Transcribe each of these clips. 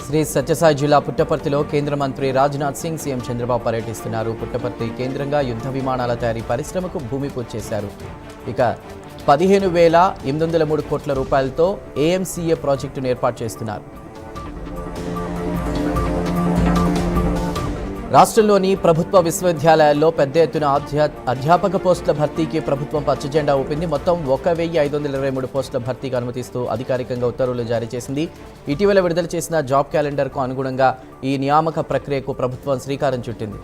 శ్రీ సత్యసాయి జిల్లా పుట్టపర్తిలో కేంద్ర మంత్రి రాజ్నాథ్ సింగ్ సీఎం చంద్రబాబు పర్యటిస్తున్నారు. పుట్టపర్తి కేంద్రంగా యుద్ధ విమానాల తయారీ పరిశ్రమకు భూమి పూజ చేశారు. ఇక 15,803 కోట్ల రూపాయలతో ఏఎంసీఏ ప్రాజెక్టును ఏర్పాటు చేస్తున్నారు. రాష్ట్రంలోని ప్రభుత్వ విశ్వవిద్యాలయాల్లో పెద్ద ఎత్తున అధ్యాపక పోస్టుల భర్తీకి ప్రభుత్వం పచ్చజెండా ఊపింది. మొత్తం 1,523 పోస్టుల భర్తీకి అనుమతిస్తూ అధికారికంగా ఉత్తర్వులు జారీ చేసింది. ఇటీవల విడుదల చేసిన జాబ్ క్యాలెండర్కు అనుగుణంగా ఈ నియామక ప్రక్రియకు ప్రభుత్వం శ్రీకారం చుట్టింది.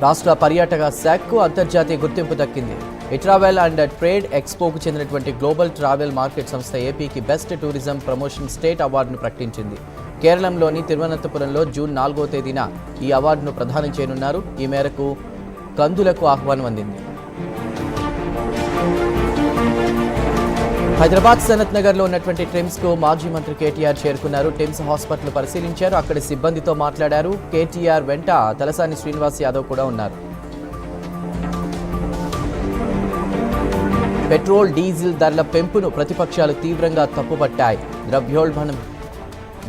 రాష్ట్ర పర్యాటక శాఖకు అంతర్జాతీయ గుర్తింపు దక్కింది. ట్రావెల్ అండ్ ట్రేడ్ ఎక్స్పోకు చెందినటువంటి గ్లోబల్ ట్రావెల్ మార్కెట్ సంస్థ ఏపీకి బెస్ట్ టూరిజం ప్రమోషన్ స్టేట్ అవార్డును ప్రకటించింది. కేరళంలోని తిరువనంతపురంలో జూన్ 4వ తేదీన ఈ అవార్డును ప్రదానం చేయనున్నారు. ఈ మేరకు కందులకు ఆహ్వానం అందింది. హైదరాబాద్ సనత్ నగర్లో ఉన్నటువంటి ట్రిమ్స్కు మాజీ మంత్రి కేటీఆర్ చేరుకున్నారు. టిమ్స్ హాస్పిటల్ పరిశీలించారు. అక్కడి సిబ్బందితో మాట్లాడారు. కేటీఆర్ వెంట తలసాని శ్రీనివాస్ యాదవ్ కూడా ఉన్నారు. పెట్రోల్ డీజిల్ ధరల పెంపును ప్రతిపక్షాలు తీవ్రంగా తప్పుపట్టాయి. ద్రవ్యోల్బణం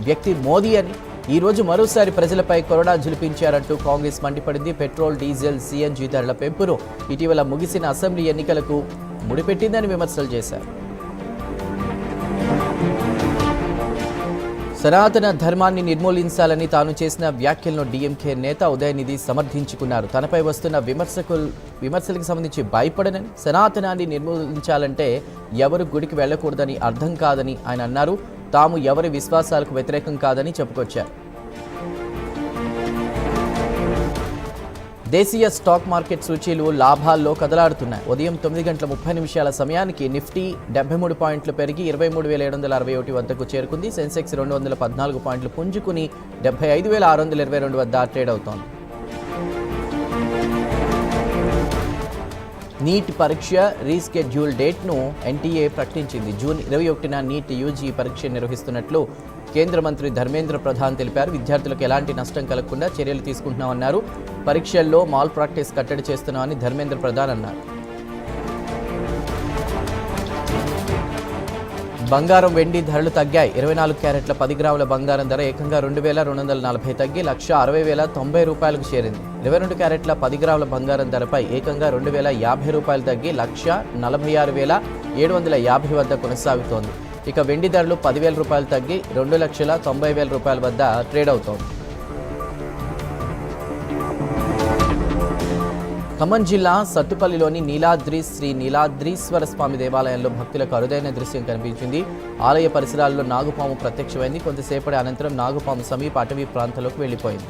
వ్యక్తి మోదీ అని ఈరోజు మరోసారి ప్రజలపై కొరడా జులిపించారంటూ కాంగ్రెస్ మండిపడింది. పెట్రోల్ డీజిల్ సిఎన్జి ధరల పెంపును ఇటీవల ముగిసిన అసెంబ్లీ ఎన్నికలకు ముడిపెట్టిందని విమర్శలు చేశారు. సనాతన ధర్మాన్ని నిర్మూలించాలని తాను చేసిన వ్యాఖ్యలను డీఎంకే నేత ఉదయనిధి సమర్థించుకున్నారు. తనపై వస్తున్న విమర్శలకు సంబంధించి భయపడనని, సనాతనాన్ని నిర్మూలించాలంటే ఎవరు గుడికి వెళ్లకూడదని అర్థం కాదని ఆయన అన్నారు. తాము ఎవరి విశ్వాసాలకు వ్యతిరేకం కాదని చెప్పుకొచ్చారు. దేశీయ స్టాక్ మార్కెట్ సూచీలు లాభాల్లో కదలాడుతున్నాయి. ఉదయం 9:30 సమయానికి నిఫ్టీ 73 పాయింట్లు పెరిగి 23,761 వద్దకు చేరుకుంది. సెన్సెక్స్ 214 పాయింట్లు పుంజుకుని 75,622 వద్ద ట్రేడ్ అవుతోంది. నీట్ పరీక్ష రీస్కెడ్యూల్ డేట్ను ఎన్టీఏ ప్రకటించింది. జూన్ 21న నీట్ యూజీ పరీక్ష నిర్వహిస్తున్నట్లు కేంద్ర మంత్రి ధర్మేంద్ర ప్రధాన్ తెలిపారు. విద్యార్థులకు ఎలాంటి నష్టం కలగకుండా చర్యలు తీసుకుంటున్నామన్నారు. పరీక్షల్లో మాల్ ప్రాక్టీస్ కట్టడి చేస్తున్నామని ధర్మేంద్ర ప్రధాన్ అన్నారు. బంగారం వెండి ధరలు తగ్గాయి. 24 క్యారెట్ల 10 గ్రాముల బంగారం ధర ఏకంగా 2,240 తగ్గి ₹1,60,090 రూపాయలకు చేరింది. 22 క్యారెట్ల 10 గ్రాముల బంగారం ధరపై ఏకంగా ₹2,050 తగ్గి ₹1,46,750 వద్ద కొనసాగుతోంది. ఇక వెండి ధరలు ₹10,000 తగ్గి ₹2,90,000 వద్ద ట్రేడ్ అవుతోంది. ఖమ్మం జిల్లా సత్తుపల్లిలోని నీలాద్రి శ్రీ నీలాద్రీశ్వర స్వామి దేవాలయంలో భక్తులకు అరుదైన దృశ్యం కనిపించింది. ఆలయ పరిసరాల్లో నాగుపాము ప్రత్యక్షమైంది. కొంతసేపటి అనంతరం నాగుపాము సమీప అటవీ ప్రాంతంలోకి వెళ్లిపోయింది.